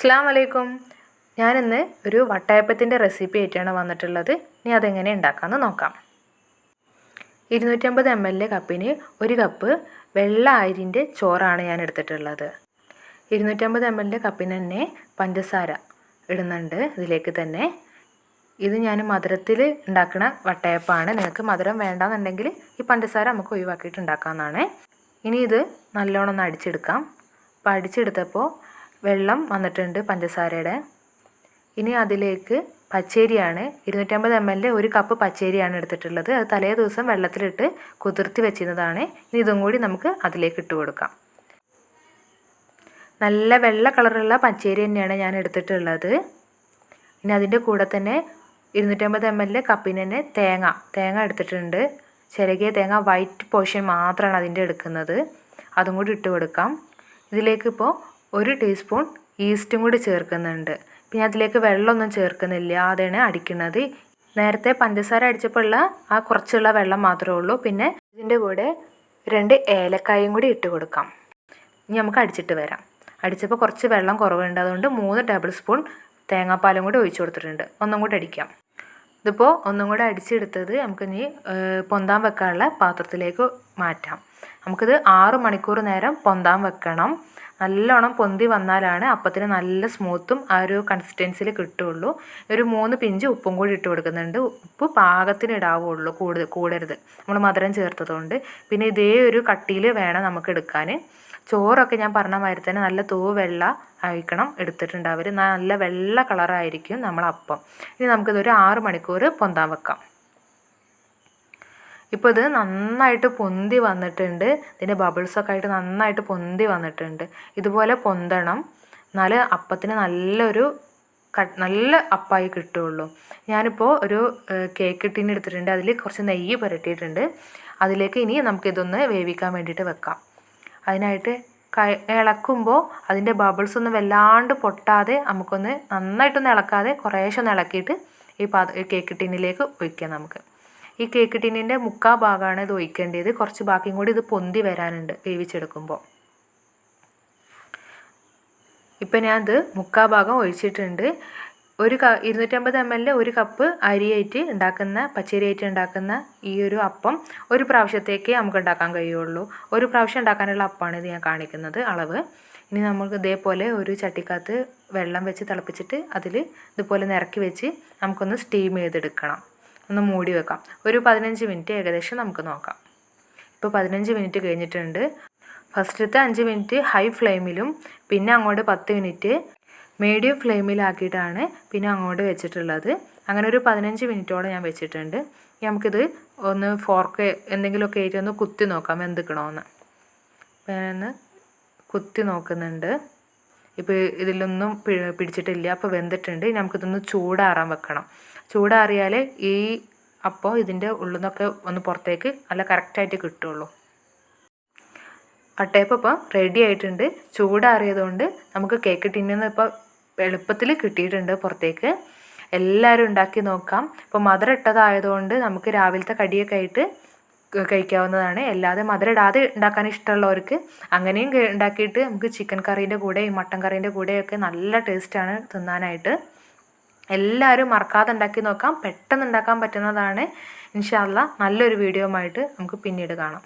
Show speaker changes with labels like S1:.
S1: അസ്സലാമു അലൈക്കും. ഞാനിന്ന് ഒരു വട്ടയപ്പത്തിൻ്റെ റെസിപ്പി ആയിട്ടാണ് വന്നിട്ടുള്ളത്. ഇനി അതെങ്ങനെ ഉണ്ടാക്കാമെന്ന് നോക്കാം. 250 ml കപ്പിന് 1 കപ്പ് വെള്ള അരിൻ്റെ ചോറാണ് ഞാൻ എടുത്തിട്ടുള്ളത്. 250 ml കപ്പിന് തന്നെ പഞ്ചസാര ഇടുന്നുണ്ട് ഇതിലേക്ക് തന്നെ. ഇത് ഞാൻ മധുരത്തിൽ ഉണ്ടാക്കുന്ന വട്ടയപ്പമാണ്. നിങ്ങൾക്ക് മധുരം വേണ്ടാന്നുണ്ടെങ്കിൽ ഈ പഞ്ചസാര നമുക്ക് ഒഴിവാക്കിയിട്ട് ഉണ്ടാക്കാവുന്നതാണ്. ഇനി ഇത് നല്ലോണം ഒന്ന് അടിച്ചെടുക്കാം. അപ്പോൾ അടിച്ചെടുത്തപ്പോൾ വെള്ളം വന്നിട്ടുണ്ട് പഞ്ചസാരയുടെ. ഇനി അതിലേക്ക് പച്ചരിയാണ് 250 ml 1 കപ്പ് പച്ചരിയാണ് എടുത്തിട്ടുള്ളത്. അത് തലേ ദിവസം വെള്ളത്തിലിട്ട് കുതിർത്തി വെച്ചിരുന്നതാണ്. ഇനി ഇതും കൂടി നമുക്ക് അതിലേക്ക് ഇട്ട് കൊടുക്കാം. നല്ല വെള്ള കളറുള്ള പച്ചരി തന്നെയാണ് ഞാൻ എടുത്തിട്ടുള്ളത്. ഇനി അതിൻ്റെ കൂടെ തന്നെ 250 ml കപ്പിന് തന്നെ തേങ്ങ എടുത്തിട്ടുണ്ട്. ചിരകിയ തേങ്ങ വൈറ്റ് പോർഷൻ മാത്രമാണ് അതിൻ്റെ എടുക്കുന്നത്. അതും കൂടി ഇട്ട് കൊടുക്കാം. ഇതിലേക്ക് ഇപ്പോൾ 1 ടീസ്പൂൺ ഈസ്റ്റും കൂടി ചേർക്കുന്നുണ്ട്. പിന്നെ അതിലേക്ക് വെള്ളമൊന്നും ചേർക്കുന്നില്ല, അതാണ് അടിക്കുന്നത്. നേരത്തെ പഞ്ചസാര അടിച്ചപ്പോൾ ഉള്ള ആ കുറച്ചുള്ള വെള്ളം മാത്രമേ ഉള്ളൂ. പിന്നെ ഇതിൻ്റെ കൂടെ 2 ഏലക്കായും കൂടി ഇട്ട് കൊടുക്കാം. ഇനി നമുക്ക് അടിച്ചിട്ട് വരാം. അടിച്ചപ്പോൾ കുറച്ച് വെള്ളം കുറവുണ്ട്, അതുകൊണ്ട് 3 ടേബിൾ സ്പൂൺ തേങ്ങാപ്പാലും കൂടി ഒഴിച്ചു കൊടുത്തിട്ടുണ്ട്. ഒന്നും കൂടി അടിക്കാം. ഇതിപ്പോൾ ഒന്നും കൂടി അടിച്ചെടുത്തത് നമുക്കിനി പൊന്താൻ വെക്കാനുള്ള പാത്രത്തിലേക്ക് മാറ്റാം. നമുക്കിത് 6 മണിക്കൂർ നേരം പൊന്താൻ വെക്കണം. നല്ലോണം പൊന്തി വന്നാലാണ് അപ്പത്തിന് നല്ല സ്മൂത്തും ആ ഒരു കൺസിസ്റ്റൻസിയിൽ കിട്ടുകയുള്ളൂ. ഒരു 3 പിഞ്ച് ഉപ്പും കൂടി ഇട്ട് കൊടുക്കുന്നുണ്ട്. ഉപ്പ് പാകത്തിന് ഇടാവുള്ളൂ, കൂടരുത്, നമ്മൾ മധുരം ചേർത്തതുകൊണ്ട്. പിന്നെ ഇതേ ഒരു കട്ടിയിൽ വേണം നമുക്ക് എടുക്കാൻ. ചോറൊക്കെ ഞാൻ പറഞ്ഞ മാതിരി തന്നെ നല്ല വെള്ള ആയിരിക്കണം എടുത്തിട്ടുണ്ടാവർ. നല്ല വെള്ള കളറായിരിക്കും നമ്മളപ്പം. ഇനി നമുക്കിതൊരു 6 മണിക്കൂർ പൊന്താൻ വെക്കാം. ഇപ്പോൾ ഇത് നന്നായിട്ട് പൊന്തി വന്നിട്ടുണ്ട്. ഇതിൻ്റെ ബബിൾസൊക്കെ ആയിട്ട് നന്നായിട്ട് പൊന്തി വന്നിട്ടുണ്ട്. ഇതുപോലെ പൊന്തണം, എന്നാൽ അപ്പത്തിന് നല്ല അപ്പമായി കിട്ടുകയുള്ളൂ. ഞാനിപ്പോൾ ഒരു കേക്ക് ടിൻ എടുത്തിട്ടുണ്ട്. അതിൽ കുറച്ച് നെയ്യ് പുരട്ടിയിട്ടുണ്ട്. അതിലേക്ക് ഇനി നമുക്കിതൊന്ന് വേവിക്കാൻ വേണ്ടിയിട്ട് വെക്കാം. അതിനായിട്ട് ഇളക്കുമ്പോൾ അതിൻ്റെ ബബിൾസ് ഒന്നും വല്ലാണ്ട് പൊട്ടാതെ നമുക്കൊന്ന് നന്നായിട്ടൊന്ന് ഇളക്കാതെ കുറേശ്ശെ ഒന്ന് ഇളക്കിയിട്ട് ഈ കേക്ക് ടിന്നിലേക്ക് ഒഴിക്കാം. നമുക്ക് ഈ കേക്ക് ടിന്നിൻ്റെ 3/4 ഭാഗമാണ് ഇത് ഒഴിക്കേണ്ടത്. കുറച്ച് ബാക്കിയും കൂടി ഇത് പൊന്തി വരാനുണ്ട് വേവിച്ചെടുക്കുമ്പോൾ. ഇപ്പം ഞാൻ ഇത് 3/4 ഭാഗം ഒഴിച്ചിട്ടുണ്ട്. 250 ml 1 കപ്പ് അരിയായിട്ട് ഉണ്ടാക്കുന്ന പച്ചരിയായിട്ട് ഉണ്ടാക്കുന്ന ഈ ഒരു അപ്പം ഒരു പ്രാവശ്യത്തേക്ക് നമുക്ക് ഉണ്ടാക്കാൻ കഴിയുള്ളൂ. ഒരു പ്രാവശ്യം ഉണ്ടാക്കാനുള്ള അപ്പമാണ് ഇത് ഞാൻ കാണിക്കുന്നത് അളവ്. ഇനി നമുക്ക് ഇതേപോലെ ഒരു ചട്ടിക്കകത്ത് വെള്ളം വെച്ച് തിളപ്പിച്ചിട്ട് അതിൽ ഇതുപോലെ നിറക്കി വെച്ച് നമുക്കൊന്ന് സ്റ്റീം ചെയ്തെടുക്കണം. ഒന്ന് മൂടി വെക്കാം. ഒരു 15 മിനിറ്റ് ഏകദേശം നമുക്ക് നോക്കാം. ഇപ്പോൾ 15 മിനിറ്റ് കഴിഞ്ഞിട്ടുണ്ട്. ഫസ്റ്റത്തെ 5 മിനിറ്റ് ഹൈ ഫ്ലെയിമിലും പിന്നെ അങ്ങോട്ട് 10 മിനിറ്റ് മീഡിയം ഫ്ലെയിമിലാക്കിയിട്ടാണ് പിന്നെ അങ്ങോട്ട് വെച്ചിട്ടുള്ളത്. അങ്ങനെ ഒരു 15 മിനിറ്റോളം ഞാൻ വെച്ചിട്ടുണ്ട്. നമുക്കിത് ഒന്ന് ഫോർക്ക് എന്തെങ്കിലുമൊക്കെ ആയിട്ട് ഒന്ന് കുത്തി നോക്കാം എന്തിക്കണമെന്ന്. അപ്പോൾ ഞാനൊന്ന് കുത്തി നോക്കുന്നുണ്ട്. ഇപ്പോൾ ഇതിലൊന്നും പിടിച്ചിട്ടില്ല, അപ്പോൾ വെന്തിട്ടുണ്ട്. നമുക്കിതൊന്ന് ചൂടാറാൻ വെക്കണം. ചൂടാറിയാൽ ഈ അപ്പോൾ ഇതിൻ്റെ ഉള്ളിൽ നിന്നൊക്കെ ഒന്ന് പുറത്തേക്ക് നല്ല കറക്റ്റായിട്ട് കിട്ടുള്ളൂ. വട്ടയപ്പം ഇപ്പോൾ റെഡി ആയിട്ടുണ്ട്. ചൂടാറിയതുകൊണ്ട് നമുക്ക് കേക്ക് ടിന്നിൽ നിന്ന് ഇപ്പോൾ എളുപ്പത്തിൽ കിട്ടിയിട്ടുണ്ട് പുറത്തേക്ക്. എല്ലാവരും ഉണ്ടാക്കി നോക്കാം. ഇപ്പോൾ മധുരം ഇട്ടതായതുകൊണ്ട് നമുക്ക് രാവിലത്തെ കടിയൊക്കെ ആയിട്ട് കഴിക്കാവുന്നതാണ്. അല്ലാതെ മധുരം ഇടാതെ ഉണ്ടാക്കാൻ ഇഷ്ടമുള്ളവർക്ക് അങ്ങനെയും ഉണ്ടാക്കിയിട്ട് നമുക്ക് ചിക്കൻ കറീൻ്റെ കൂടെയും മട്ടൻ കറീൻ്റെ കൂടെയൊക്കെ നല്ല ടേസ്റ്റാണ് തിന്നാനായിട്ട്. എല്ലാവരും മറക്കാതെ ഉണ്ടാക്കി നോക്കാം. പെട്ടെന്ന് ഉണ്ടാക്കാൻ പറ്റുന്നതാണ്. ഇൻഷാ അല്ലാഹ് നല്ലൊരു വീഡിയോ ആയിട്ട് നമുക്ക് പിന്നീട് കാണാം.